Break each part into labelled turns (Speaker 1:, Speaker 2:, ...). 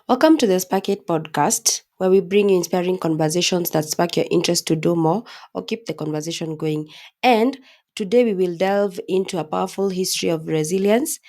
Speaker 1: Welcome to the Spark It podcast, where we bring you inspiring conversations that spark your interest to do more or keep the conversation going. And today we will delve into a powerful history of resilience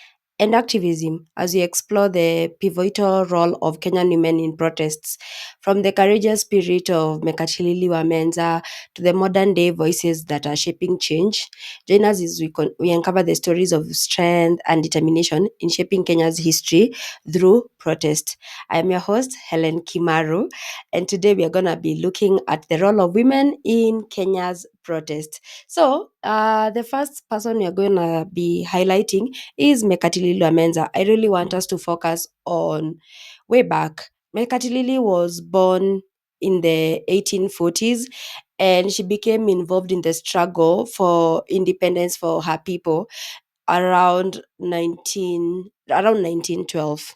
Speaker 1: and activism as we explore the pivotal role of Kenyan women in protests, from the courageous spirit of Mekatilili Menza to the modern day voices that are shaping change. Join us as we uncover the stories of strength and determination in shaping Kenya's history through protest. I'm your host, Helen Kimaru, and today we are going to be looking at the role of women in Kenya's protest. So, the first person we are going to be highlighting is Mekatilili Menza. I really want us to focus on way back. Mekatilili was born in the 1840s and she became involved in the struggle for independence for her people around 1912.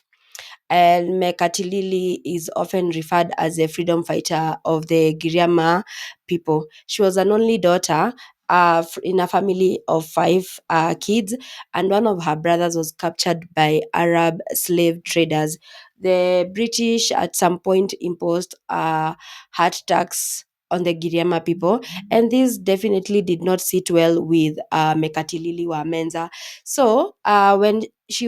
Speaker 1: And Mekatilili is often referred as a freedom fighter of the Giriama people. She was an only daughter in a family of five kids, and one of her brothers was captured by Arab slave traders. The British at some point imposed a hard tax on the Giriama people, and this definitely did not sit well with Mekatilili Wamenza. So, when she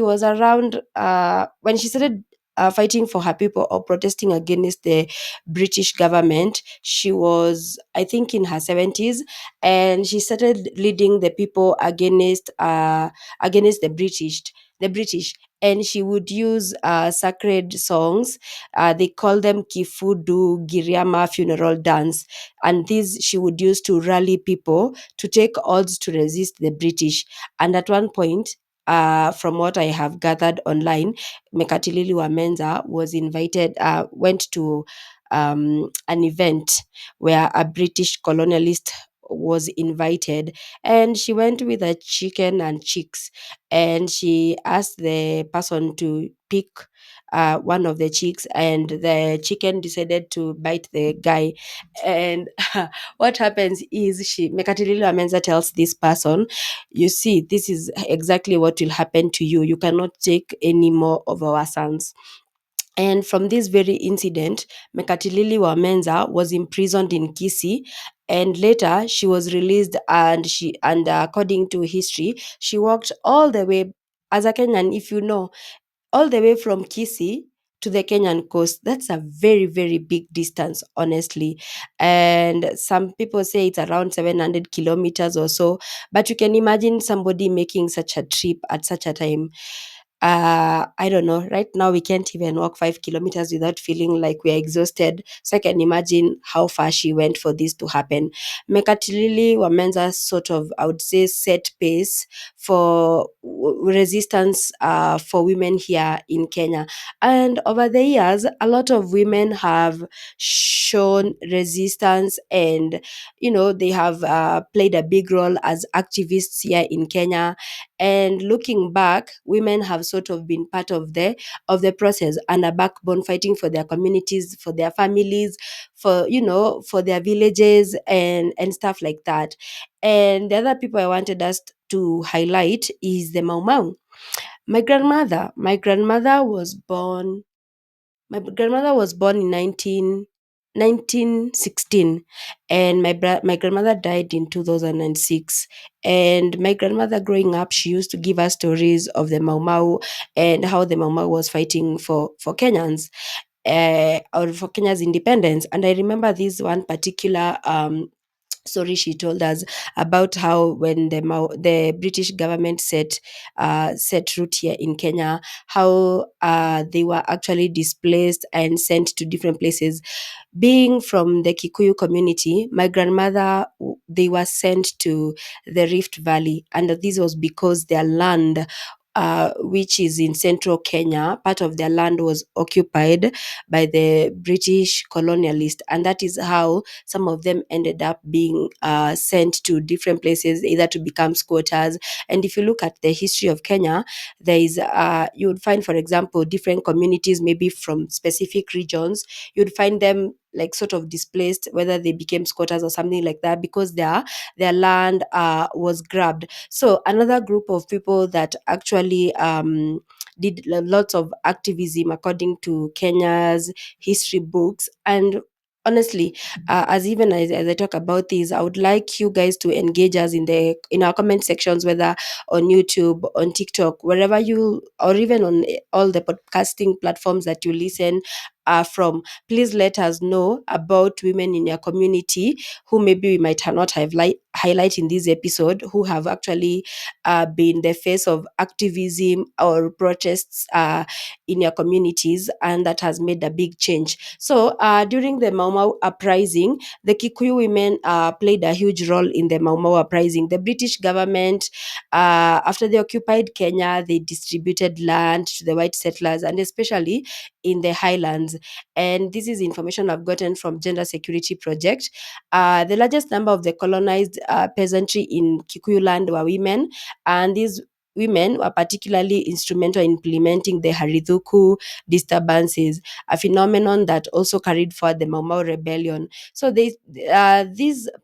Speaker 1: started fighting for her people or protesting against the British government. She was, I think, in her 70s, and she started leading the people against the British. The British. And she would use sacred songs. They call them Kifudu Giriama funeral dance. And these she would use to rally people to take oaths to resist the British. And at one point, from what I have gathered online, Mekatilili Wamenza went to an event where a British colonialist was invited, and she went with a chicken and chicks, and she asked the person to pick one of the chicks, and the chicken decided to bite the guy. And what happens is Mekatilili Wamenza tells this person, you see, this is exactly what will happen to you. You cannot take any more of our sons. And from this very incident, Mekatilili Wamenza was imprisoned in Kisii, and later she was released, and according to history, she walked all the way, as a Kenyan, if you know, all the way from Kisii to the Kenyan coast. That's a very, very big distance, honestly. And some people say it's around 700 kilometers or so. But you can imagine somebody making such a trip at such a time. I don't know. Right now, we can't even walk 5 kilometers without feeling like we are exhausted. So I can imagine how far she went for this to happen. Mekatilili Wamenza sort of, I would say, set pace for resistance for women here in Kenya. And over the years, a lot of women have shown resistance, and they have played a big role as activists here in Kenya. And looking back, women have sort of been part of the process and a backbone, fighting for their communities, for their families, for their villages and stuff like that. And the other people I wanted us to highlight is the Mau Mau. My grandmother was born in 1916, and my grandmother died in 2006. And my grandmother, growing up, she used to give us stories of the Mau Mau and how the Mau Mau was fighting for Kenyans, or for Kenya's independence. And I remember this one particular story she told us about how when the British government set root here in Kenya, how they were actually displaced and sent to different places. Being from the Kikuyu community, my grandmother, they were sent to the Rift Valley, and this was because their land, which is in central Kenya, part of their land was occupied by the British colonialist, and that is how some of them ended up being sent to different places, either to become squatters. And if you look at the history of Kenya, there is you would find, for example, different communities, maybe from specific regions, you'd find them like sort of displaced, whether they became squatters or something like that, because their land was grabbed. So another group of people that actually did lots of activism according to Kenya's history books. And honestly, as I talk about this, I would like you guys to engage us in our comment sections, whether on YouTube, on TikTok, wherever you, or even on all the podcasting platforms that you listen from. Please let us know about women in your community who maybe we might have not have highlight in this episode, who have actually been the face of activism or protests in your communities, and that has made a big change. So during the Mau Mau uprising, the Kikuyu women played a huge role in the Mau Mau uprising. The British government, after they occupied Kenya, they distributed land to the white settlers, and especially in the highlands. And this is information I've gotten from Gender Security Project. The largest number of the colonized peasantry in Kikuyu land were women, and these women were particularly instrumental in implementing the Haridhuku disturbances, a phenomenon that also carried forward the Mau Mau rebellion. So this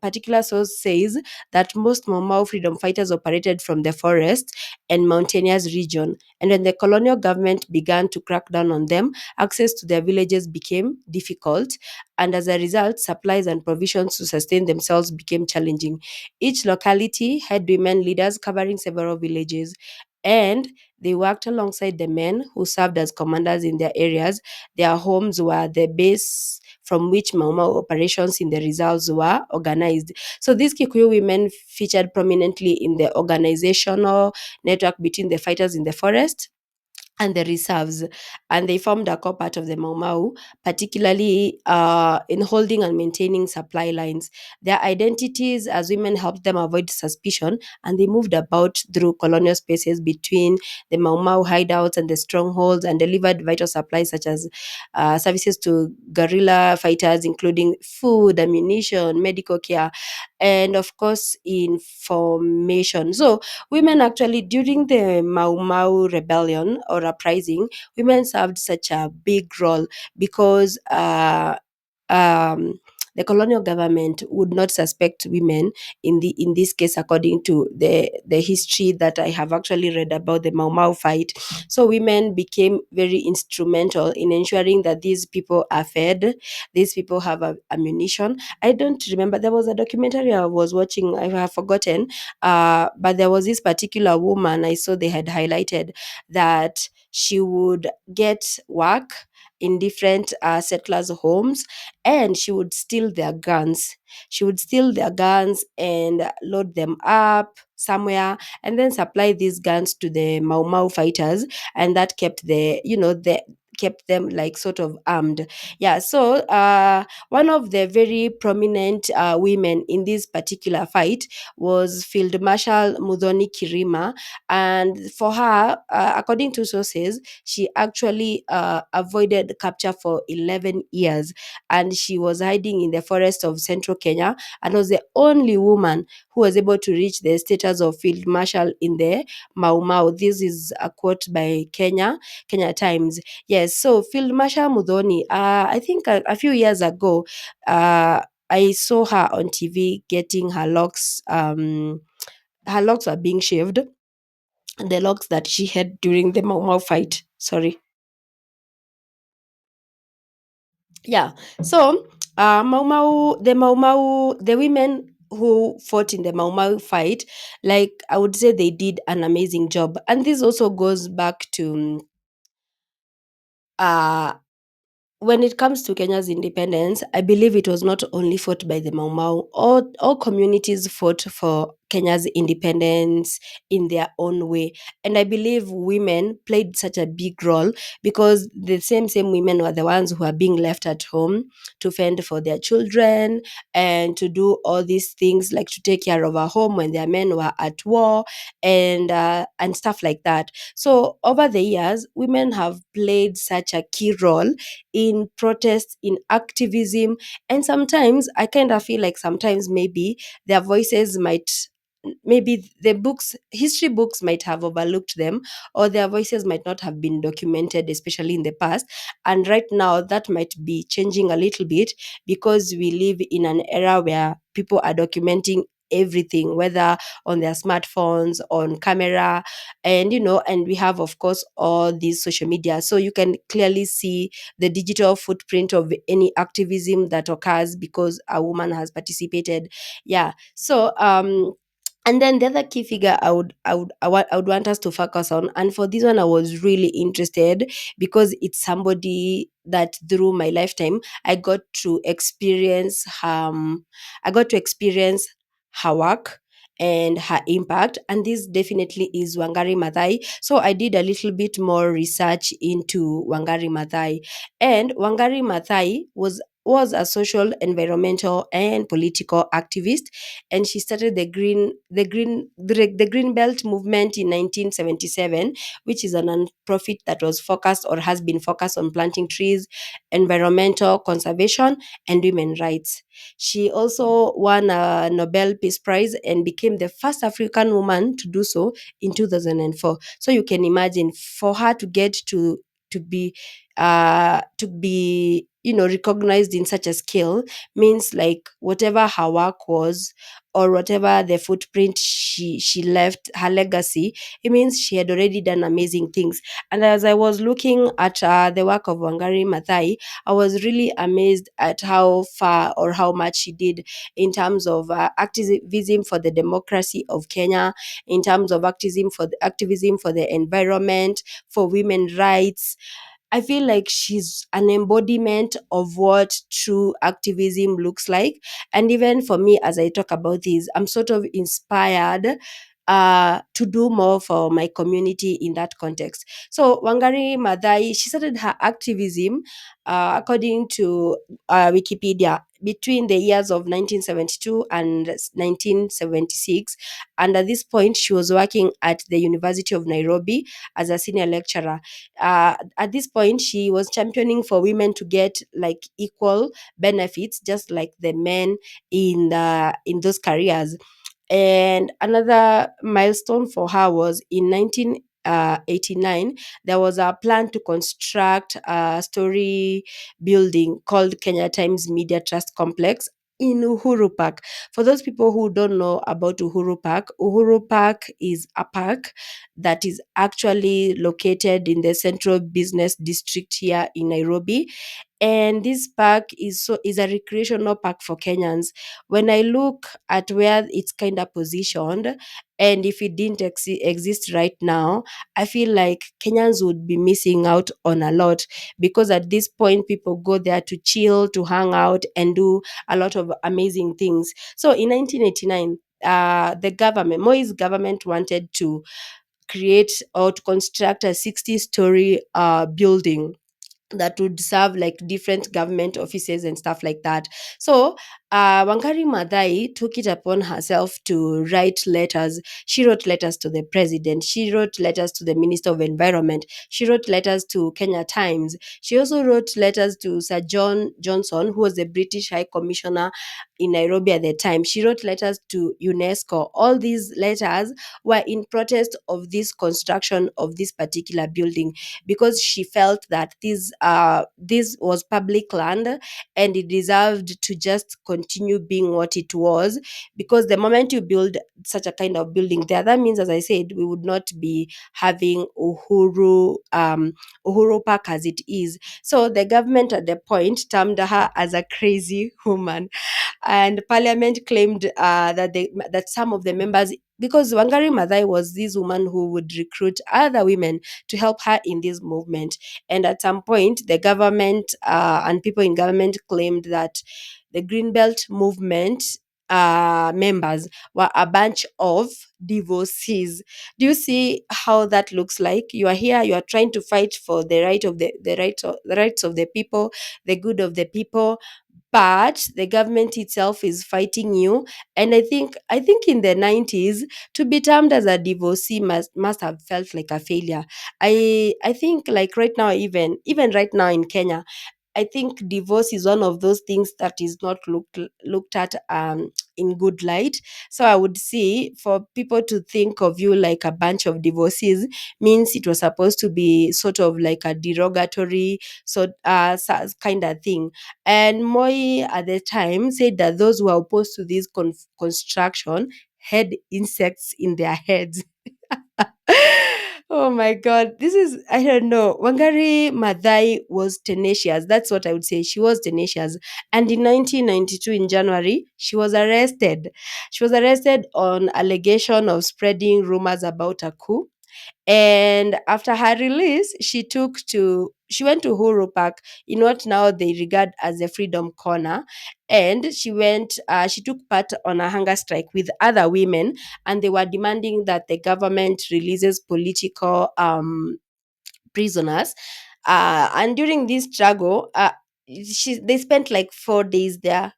Speaker 1: particular source says that most Mau Mau freedom fighters operated from the forest and mountainous region, and when the colonial government began to crack down on them, access to their villages became difficult, and as a result, supplies and provisions to sustain themselves became challenging. Each locality had women leaders covering several villages, and they worked alongside the men who served as commanders in their areas. Their homes were the base from which Mau Mau operations in the reserves were organized. So these Kikuyu women featured prominently in the organizational network between the fighters in the forest and the reserves, and they formed a core part of the Mau Mau, particularly in holding and maintaining supply lines. Their identities as women helped them avoid suspicion, and they moved about through colonial spaces between the Mau Mau hideouts and the strongholds, and delivered vital supplies such as services to guerrilla fighters, including food, ammunition, medical care, and of course information. So women actually, during the Mau Mau rebellion or uprising, women served such a big role because um, the colonial government would not suspect women in this case, according to the history that I have actually read about the Mau Mau fight. So women became very instrumental in ensuring that these people are fed, these people have ammunition. I don't remember, there was a documentary I was watching, I have forgotten, but there was this particular woman I saw they had highlighted that she would get work in different settlers' homes, and she would steal their guns. She would steal their guns and load them up somewhere, and then supply these guns to the Mau Mau fighters, and that kept the kept them like sort of armed. Yeah, so one of the very prominent women in this particular fight was Field Marshal Mudhoni Kirima, and for her, according to sources, she actually avoided capture for 11 years, and she was hiding in the forest of central Kenya, and was the only woman who was able to reach the status of field marshal in the Mau Mau. This is a quote by Kenya Times. Yes, so Field Marshal Mudhoni, I think a few years ago, I saw her on TV getting her locks. Her locks were being shaved, the locks that she had during the Mau Mau fight. Sorry. Yeah. So, Mau Mau, the women who fought in the Mau Mau fight, like I would say they did an amazing job. And this also goes back to uh when it comes to Kenya's independence, I believe it was not only fought by the Mau Mau. All communities fought for Kenya's independence in their own way. And I believe women played such a big role because the same women were the ones who are being left at home to fend for their children and to do all these things like to take care of a home when their men were at war and stuff like that. So over the years, women have played such a key role in protests, in activism, and sometimes I kind of feel like sometimes maybe their voices might, maybe the books, history books might have overlooked them, or their voices might not have been documented, especially in the past. And right now that might be changing a little bit because we live in an era where people are documenting everything, whether on their smartphones, on camera, and and we have, of course, all these social media. So you can clearly see the digital footprint of any activism that occurs because a woman has participated. Yeah. So and then the other key figure I would want us to focus on, and for this one I was really interested because it's somebody that through my lifetime I got to experience her work and her impact, and this definitely is Wangari Maathai. So I did a little bit more research into Wangari Maathai, and Wangari Maathai was a social, environmental, and political activist, and she started the green belt movement in 1977, which is a non-profit that was focused or has been focused on planting trees, environmental conservation, and women rights. She also won a Nobel Peace Prize and became the first African woman to do so in 2004. So you can imagine, for her to get to be recognized in such a scale means like whatever her work was, or whatever the footprint she left, her legacy, it means she had already done amazing things. And as I was looking at the work of Wangari Maathai, I was really amazed at how far or how much she did in terms of activism for the democracy of Kenya, in terms of activism for the environment, for women rights. I feel like she's an embodiment of what true activism looks like. And even for me, as I talk about this, I'm sort of inspired to do more for my community in that context. So Wangari Maathai, she started her activism, according to Wikipedia, between the years of 1972 and 1976. And at this point, she was working at the University of Nairobi as a senior lecturer. At this point, she was championing for women to get like equal benefits, just like the men in those careers. And another milestone for her was in 1989, there was a plan to construct a story building called Kenya Times Media Trust Complex in Uhuru Park. For those people who don't know about Uhuru Park is a park that is actually located in the central business district here in Nairobi. And this park is a recreational park for Kenyans. When I look at where it's kind of positioned, and if it didn't exist right now, I feel like Kenyans would be missing out on a lot, because at this point people go there to chill, to hang out, and do a lot of amazing things. So in 1989, Moi's government wanted to create or to construct a 60-story building that would serve like different government offices and stuff like that. So Wangari Maathai took it upon herself to write letters. She wrote letters to the president. She wrote letters to the Minister of Environment. She wrote letters to Kenya Times. She also wrote letters to Sir John Johnson, who was the British High Commissioner in Nairobi at the time. She wrote letters to UNESCO. All these letters were in protest of this construction of this particular building, because she felt that this was public land and it deserved to just continue being what it was. Because the moment you build such a kind of building there, that means, as I said, we would not be having Uhuru Park as it is. So the government at the point termed her as a crazy woman, and Parliament claimed that some of the members, because Wangari Maathai was this woman who would recruit other women to help her in this movement. And at some point, the government and people in government claimed that the Greenbelt movement members were a bunch of divorcees. Do you see how that looks like? You are here, you are trying to fight for the rights of the people, the good of the people, but the government itself is fighting you. And I think in the 90s, to be termed as a divorcee must have felt like a failure. I think like right now, even right now in Kenya, I think divorce is one of those things that is not looked at in good light. So I would say for people to think of you like a bunch of divorcees means it was supposed to be sort of like a derogatory kind of thing. And Moi at the time said that those who are opposed to this construction had insects in their heads. Oh my God. This is, I don't know. Wangari Maathai was tenacious. That's what I would say. She was tenacious. And in 1992, in January, she was arrested. She was arrested on allegation of spreading rumors about a coup. And after her release, she went to Huru Park in what now they regard as a freedom corner. And she took part on a hunger strike with other women, and they were demanding that the government releases political prisoners. And during this struggle, they spent like 4 days there.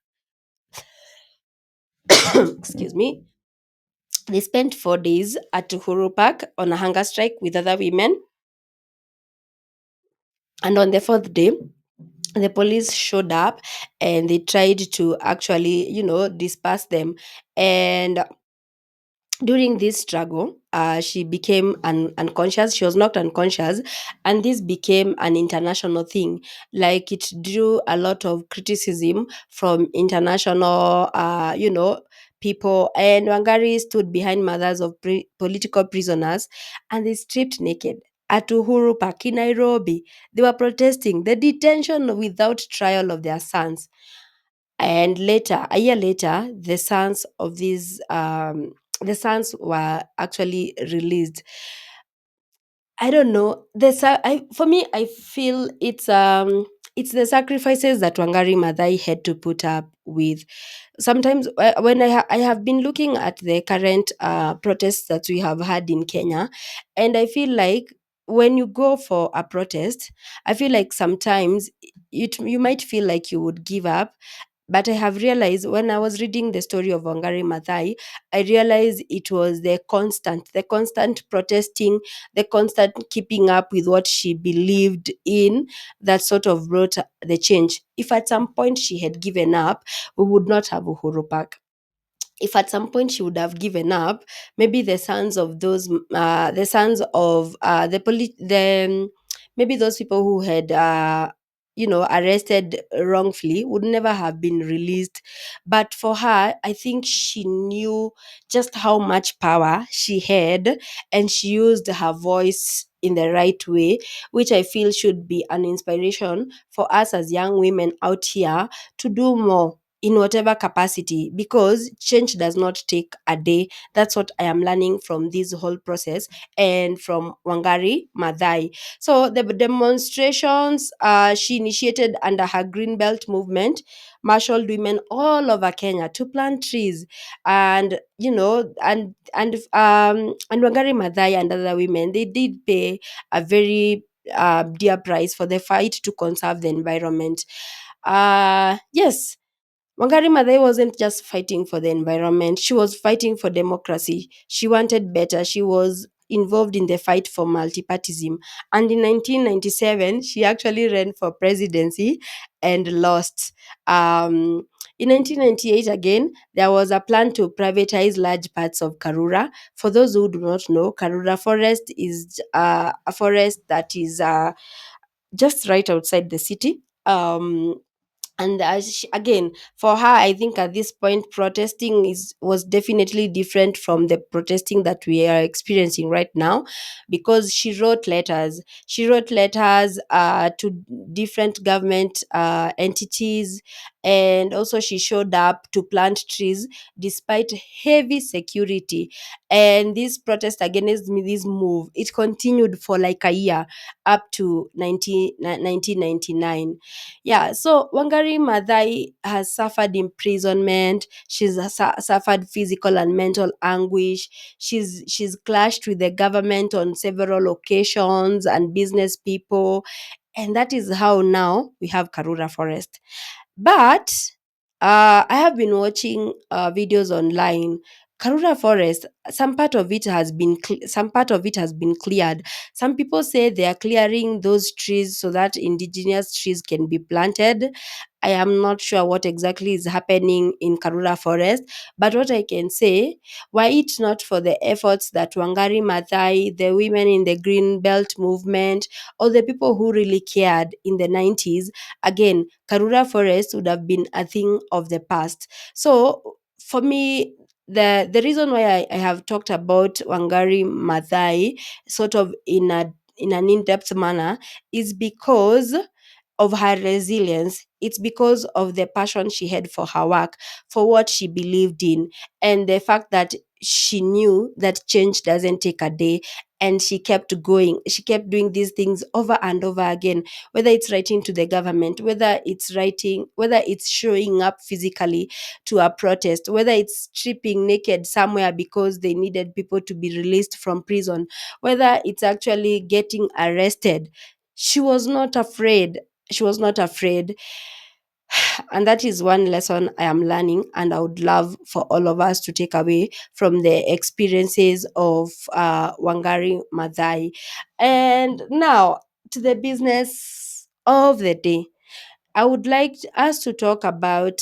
Speaker 1: Excuse me. They spent 4 days at Uhuru Park on a hunger strike with other women. And on the fourth day, the police showed up and they tried to actually, disperse them. And during this struggle, she became unconscious. She was knocked unconscious, and this became an international thing. Like it drew a lot of criticism from international, people. And Wangari stood behind mothers of political prisoners, and they stripped naked at Uhuru Park in Nairobi. They were protesting the detention without trial of their sons. And later, a year later, the sons were actually released. I don't know. For me, I feel it's the sacrifices that Wangari Maathai had to put up with. Sometimes when I have been looking at the current protests that we have had in Kenya, and I feel like when you go for a protest, I feel like sometimes you might feel like you would give up, but I have realized when I was reading the story of Wangari Maathai, I realized it was the constant protesting, the constant keeping up with what she believed in that sort of brought the change. If at some point she had given up, we would not have Uhuru Park. If at some point she would have given up, maybe the sons of maybe those people who had, arrested wrongfully would never have been released. But for her, I think she knew just how much power she had, and she used her voice in the right way, which I feel should be an inspiration for us as young women out here to do more in whatever capacity, because change does not take a day. That's what I am learning from this whole process and from Wangari Maathai. So the demonstrations she initiated under her green belt movement marshaled women all over Kenya to plant trees. And and Wangari Maathai and other women, they did pay a very dear price for the fight to conserve the environment. Yes, Wangari Maathai wasn't just fighting for the environment, she was fighting for democracy. She wanted better. She was involved in the fight for multipartyism. And in 1997, she actually ran for presidency and lost. In 1998, again, there was a plan to privatize large parts of Karura. For those who do not know, Karura Forest is a forest that is just right outside the city. And again, for her, I think at this point protesting is was definitely different from the protesting that we are experiencing right now, because she wrote letters to different government entities, and also she showed up to plant trees despite heavy security. And this protest against this move, it continued for like a year, up to 1999. Yeah, so Wangari Maathai has suffered imprisonment. She's suffered physical and mental anguish. She's clashed with the government on several occasions and business people, and that is how now we have Karura Forest. But I have been watching videos online. Karura Forest, some part of it has been cleared. Some people say they are clearing those trees so that indigenous trees can be planted. I am not sure what exactly is happening in Karura Forest, but what I can say, were it not for the efforts that Wangari Maathai, the women in the Green Belt movement, or the people who really cared in the 90s, again, Karura Forest would have been a thing of the past. So for me, the reason why I have talked about Wangari Maathai sort of in an in-depth manner is because of her resilience. It's because of the passion she had for her work, for what she believed in, and the fact that she knew that change doesn't take a day. And she kept going. She kept doing these things over and over again, whether it's writing to the government, whether it's showing up physically to a protest, whether it's stripping naked somewhere because they needed people to be released from prison, whether it's actually getting arrested. She was not afraid. She was not afraid. And that is one lesson I am learning, and I would love for all of us to take away from the experiences of Wangari Maathai. And now to the business of the day. I would like us to talk about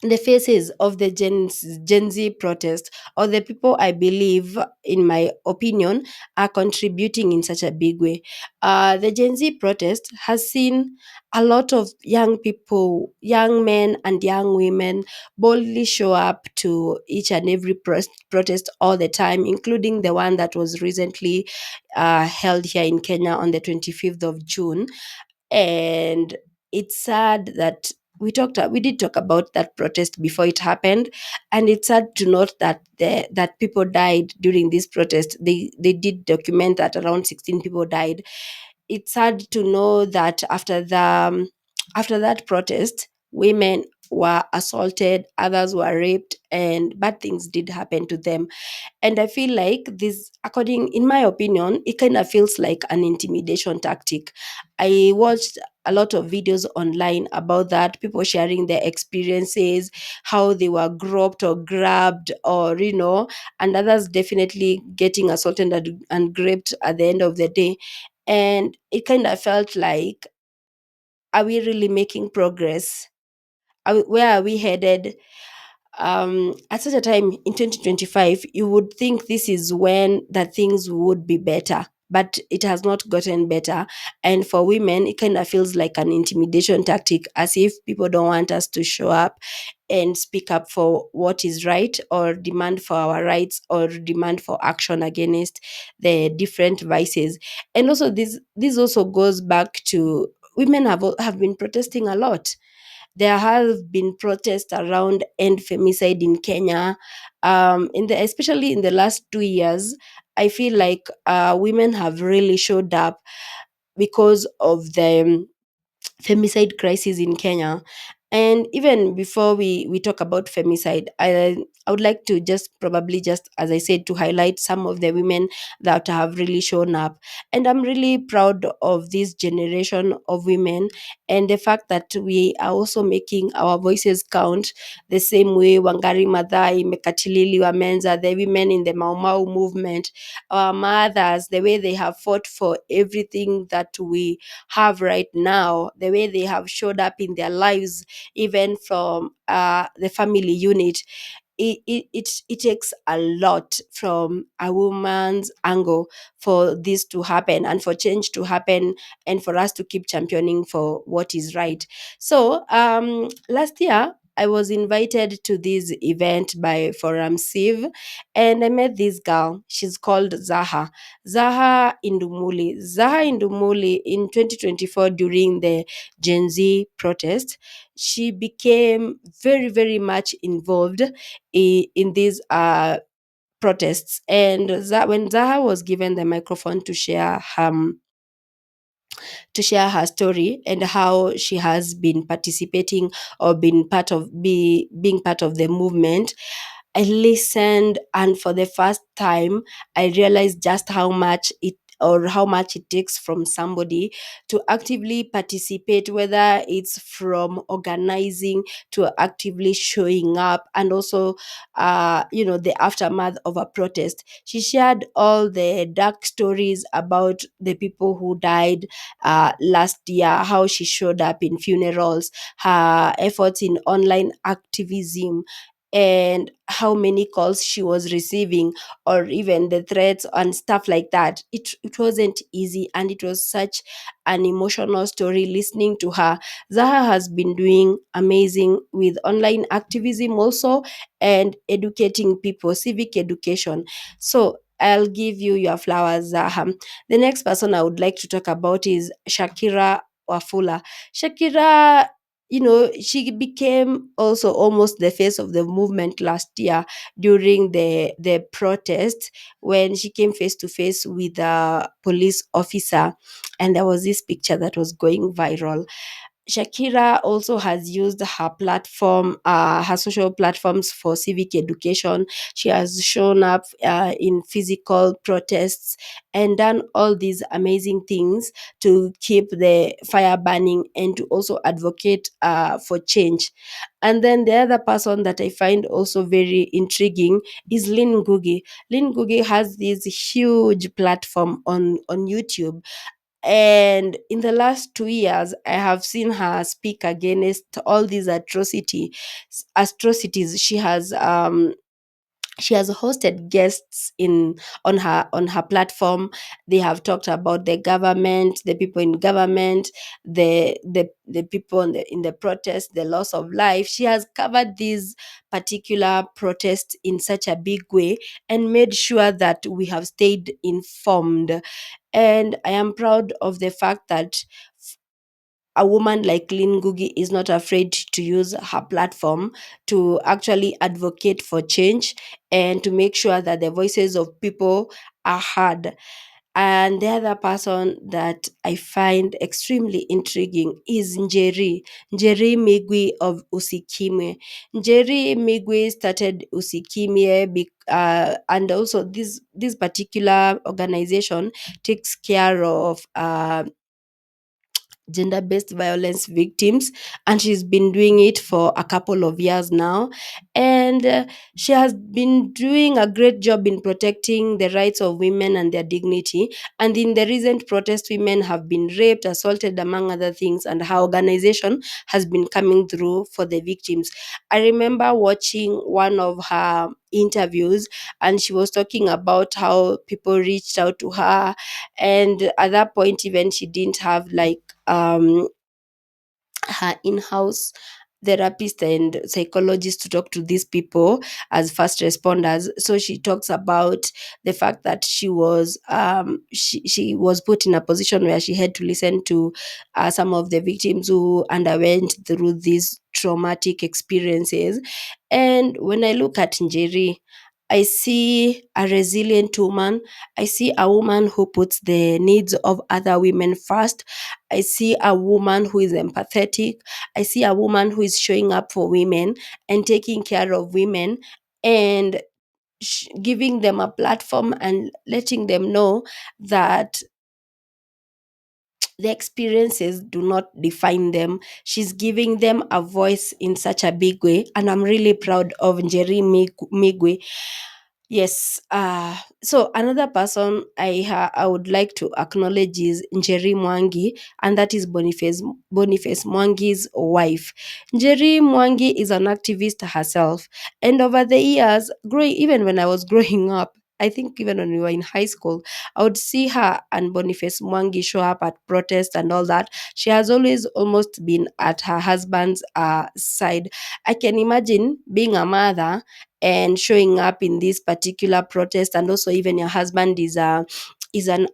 Speaker 1: the faces of the Gen Z protest, or the people I believe, in my opinion, are contributing in such a big way. The Gen Z protest has seen a lot of young people, young men and young women, boldly show up to each and every protest all the time, including the one that was recently held here in Kenya on the 25th of June. And it's sad that we did talk about that protest before it happened, and it's sad to note that that people died during this protest. They did document that around 16 people died. It's sad to know that after that protest, women were assaulted, others were raped, and bad things did happen to them. And I feel like this, according, in my opinion, it kind of feels like an intimidation tactic. I watched a lot of videos online about that, people sharing their experiences, how they were groped or grabbed, or, and others definitely getting assaulted and raped at the end of the day. And it kind of felt like, are we really making progress? Where are we headed? At such a time in 2025, you would think this is when that things would be better, but it has not gotten better. And for women, it kind of feels like an intimidation tactic, as if people don't want us to show up and speak up for what is right, or demand for our rights, or demand for action against the different vices. And also, this also goes back to, women have been protesting a lot. There have been protests around end femicide in Kenya. Especially in the last 2 years, I feel like women have really showed up because of the femicide crisis in Kenya. And even before we talk about femicide, I would like to just, probably just as I said, to highlight some of the women that have really shown up. And I'm really proud of this generation of women, and the fact that we are also making our voices count the same way Wangari Maathai, Mekatilili, Menza, the women in the Mau Mau movement, our mothers, the way they have fought for everything that we have right now, the way they have showed up in their lives, even from the family unit. It takes a lot from a woman's angle for this to happen, and for change to happen, and for us to keep championing for what is right. So last year, I was invited to this event by Forum Civ, and I met this girl. She's called Zaha Indumuli. In 2024, during the Gen Z protest, she became very, very much involved in these protests. And when Zaha was given the microphone to share her story, and how she has been participating, or being part of the movement, I listened, and for the first time, I realized just how much or how much it takes from somebody to actively participate, whether it's from organizing to actively showing up, and also the aftermath of a protest. She shared all the dark stories about the people who died last year, how she showed up in funerals, her efforts in online activism, and how many calls she was receiving, or even the threats and stuff like that. It wasn't easy, and it was such an emotional story listening to her. Zaha has been doing amazing with online activism also, and educating people, civic education. So I'll give you your flowers, Zaha. The next person I would like to talk about is Shakira Wafula. Shakira, she became also almost the face of the movement last year during the protest, when she came face to face with a police officer, and there was this picture that was going viral. Shakira also has used her social platforms for civic education. She has shown up in physical protests and done all these amazing things to keep the fire burning and to also advocate for change. And then the other person that I find also very intriguing is Lynn Ngugi. Lynn Ngugi has this huge platform on YouTube, and in the last 2 years, I have seen her speak against all these atrocities. She has hosted guests in on her platform. They have talked about the government, the people in government, the people in the protest, the loss of life. She has covered these particular protests in such a big way and made sure that we have stayed informed. And I am proud of the fact that a woman like Lynn Ngugi is not afraid to use her platform to actually advocate for change and to make sure that the voices of people are heard. And the other person that I find extremely intriguing is Njeri Migwi of Usikimwe. Njeri Migwi started Usikimwe, and also this particular organization takes care of gender based violence victims, and she's been doing it for a couple of years now. And she has been doing a great job in protecting the rights of women and their dignity. And in the recent protest, women have been raped, assaulted, among other things, and her organization has been coming through for the victims. I remember watching one of her interviews, and she was talking about how people reached out to her, and at that point even she didn't have like her in-house therapist and psychologist to talk to these people as first responders. So she talks about the fact that she was put in a position where she had to listen to some of the victims who underwent through these traumatic experiences. And when I look at Njeri, I see a resilient woman. I see a woman who puts the needs of other women first. I see a woman who is empathetic. I see a woman who is showing up for women and taking care of women, and giving them a platform and letting them know that the experiences do not define them. She's giving them a voice in such a big way, and I'm really proud of Njeri Migwe. Yes. So another person I would like to acknowledge is Njeri Mwangi, and that is Boniface Mwangi's wife. Njeri Mwangi is an activist herself, and over the years, growing even when I was growing up, I think even when we were in high school, I would see her and Boniface Mwangi show up at protests and all that. She has always almost been at her husband's side. I can imagine being a mother and showing up in this particular protest, and also even your husband is an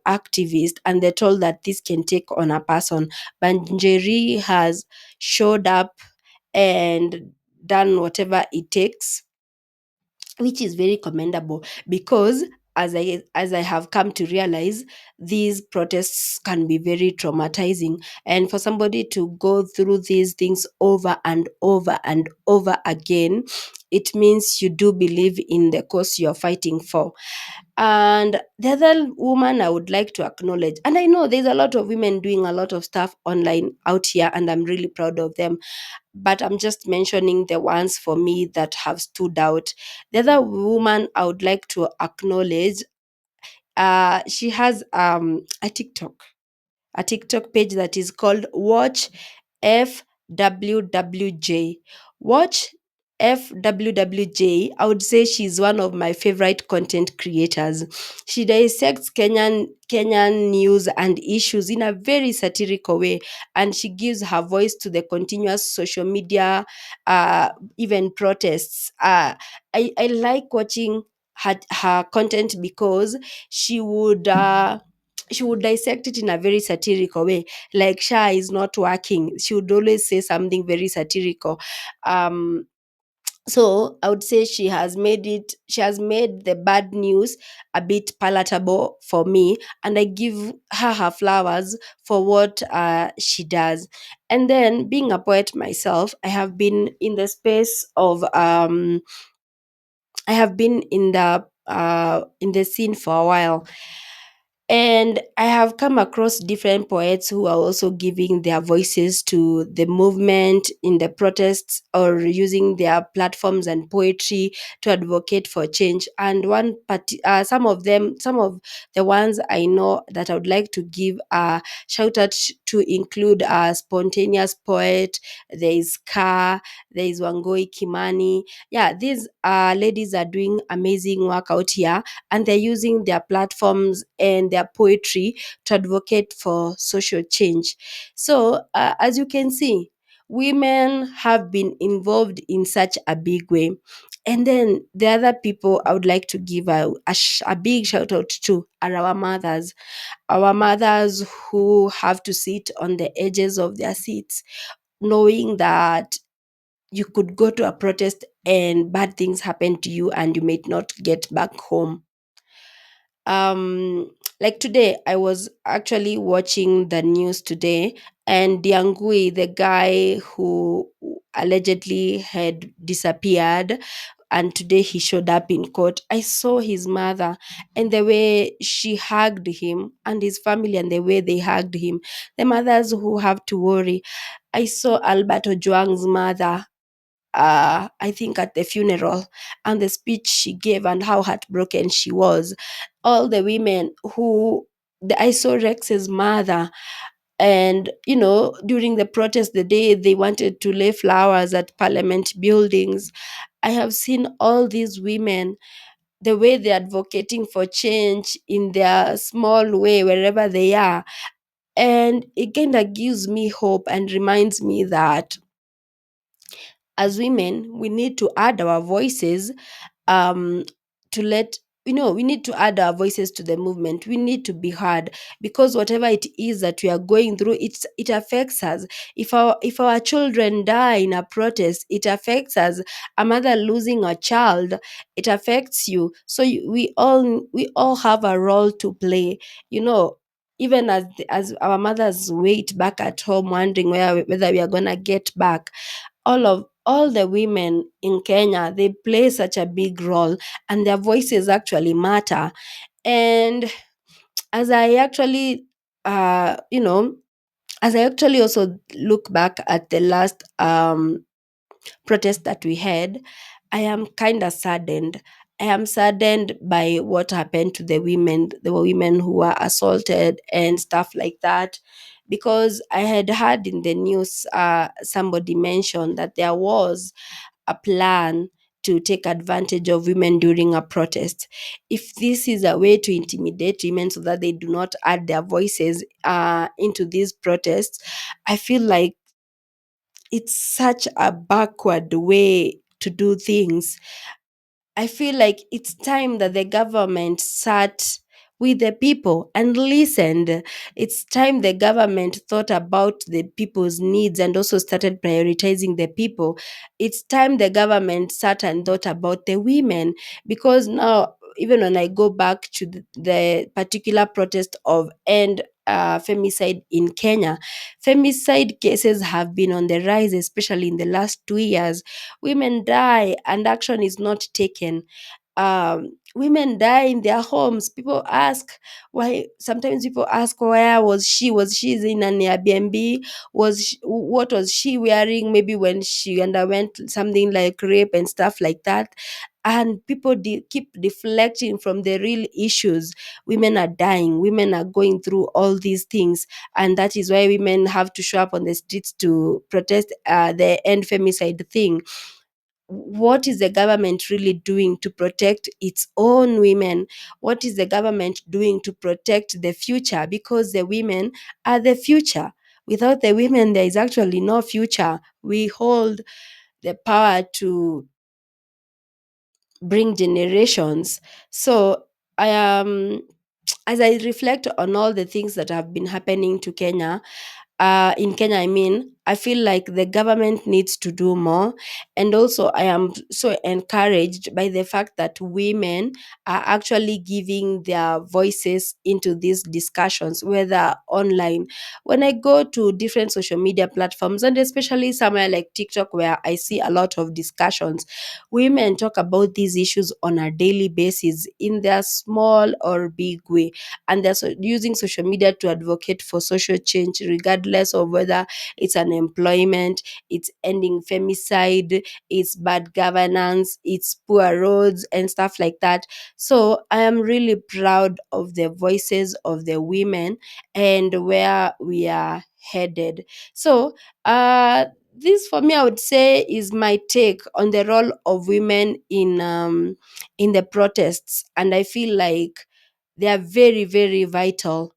Speaker 1: activist, and they're told that this can take on a person. But Njeri has showed up and done whatever it takes, which is very commendable, because as I have come to realize, these protests can be very traumatizing. And for somebody to go through these things over and over and over again, it means you do believe in the cause you're fighting for. And the other woman I would like to acknowledge, and I know there's a lot of women doing a lot of stuff online out here, and I'm really proud of them, but I'm just mentioning the ones for me that have stood out. The other woman I would like to acknowledge, she has a TikTok page that is called Watch FWWJ. Watch FWWJ. I would say she's one of my favorite content creators. She dissects Kenyan news and issues in a very satirical way, and she gives her voice to the continuous social media, uh, even protests. I like watching her content because she would. She would dissect it in a very satirical way. Like Sha is not working. She would always say something very satirical. Um, so I would say she has made the bad news a bit palatable for me, and I give her flowers for what she does. And then, being a poet myself, I have been in the space of I have been in the scene for a while, and I have come across different poets who are also giving their voices to the movement in the protests, or using their platforms and poetry to advocate for change. And some of the ones I know that I would like to give a shout out to include a spontaneous poet. There is Ka, there is Wangoi Kimani. Yeah, these ladies are doing amazing work out here, and they're using their platforms and their poetry to advocate for social change. So, as you can see, women have been involved in such a big way. And then the other people I would like to give a big shout out to are our mothers who have to sit on the edges of their seats, knowing that you could go to a protest and bad things happen to you and you may not get back home. Like today, I was actually watching the news today, and Diangui, the guy who allegedly had disappeared, and today he showed up in court. I saw his mother and the way she hugged him, and his family and the way they hugged him, the mothers who have to worry. I saw Alberto Juang's mother, I think at the funeral, and the speech she gave and how heartbroken she was. All the women I saw Rex's mother, and during the protest, the day they wanted to lay flowers at parliament buildings, I have seen all these women, the way they're advocating for change in their small way wherever they are. And it kind of gives me hope and reminds me that as women, we need to add our voices, um to let we need to add our voices to the movement. We need to be heard, because whatever it is that we are going through, it affects us. If our children die in a protest, it affects us. A mother losing a child, it affects you. So we all have a role to play, you know even as our mothers wait back at home, wondering whether we are going to get back. All the women in Kenya, they play such a big role, and their voices actually matter. And as I actually uh you know as I actually also look back at the last protest that we had, I am kind of saddened. I am saddened by what happened to the women who were assaulted and stuff like that. Because I had heard in the news, somebody mentioned that there was a plan to take advantage of women during a protest. If this is a way to intimidate women so that they do not add their voices into these protests, I feel like it's such a backward way to do things. I feel like it's time that the government sat with the people and listened. It's time the government thought about the people's needs and also started prioritizing the people. It's time the government sat and thought about the women, because now even when I go back to the particular protest of end femicide in Kenya, femicide cases have been on the rise, especially in the last 2 years. Women die and action is not taken. Women die in their homes. People ask why. Sometimes people ask, where was she? Was she in an Airbnb? What was she wearing? Maybe when she underwent something like rape and stuff like that. And people keep deflecting from the real issues. Women are dying. Women are going through all these things, and that is why women have to show up on the streets to protest the end femicide thing. What is the government really doing to protect its own women? What is the government doing to protect the future? Because the women are the future. Without the women, there is actually no future. We hold the power to bring generations. So I am, as I reflect on all the things that have been happening to Kenya, in Kenya, I mean, I feel like the government needs to do more. And also, I am so encouraged by the fact that women are actually giving their voices into these discussions, whether online. When I go to different social media platforms, and especially somewhere like TikTok, where I see a lot of discussions, women talk about these issues on a daily basis in their small or big way. And they're using social media to advocate for social change, regardless of whether it's unemployment, it's ending femicide, it's bad governance, it's poor roads and stuff like that. So I am really proud of the voices of the women and where we are headed. So this, for me, I would say, is my take on the role of women in the protests. And I feel like they are very, very vital.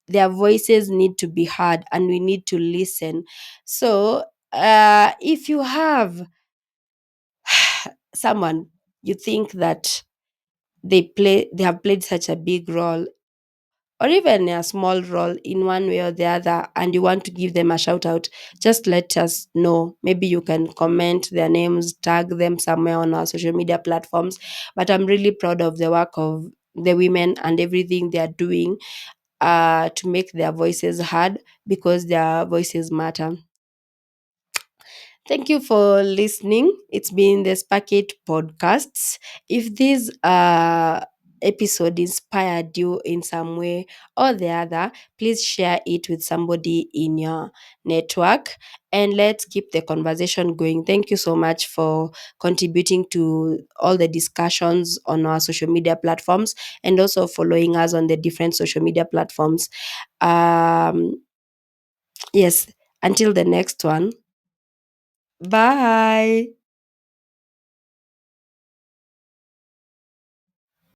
Speaker 1: Their voices need to be heard and we need to listen. So if you have someone you think that they have played such a big role, or even a small role in one way or the other, and you want to give them a shout out, just let us know. Maybe you can comment their names, tag them somewhere on our social media platforms. But I'm really proud of the work of the women and everything they are doing to make their voices heard, because their voices matter. Thank you for listening. It's been the Sparkit podcasts. If this episode inspired you in some way or the other, please share it with somebody in your network and let's keep the conversation going. Thank you so much for contributing to all the discussions on our social media platforms and also following us on the different social media platforms. Um, yes, until the next one. Bye.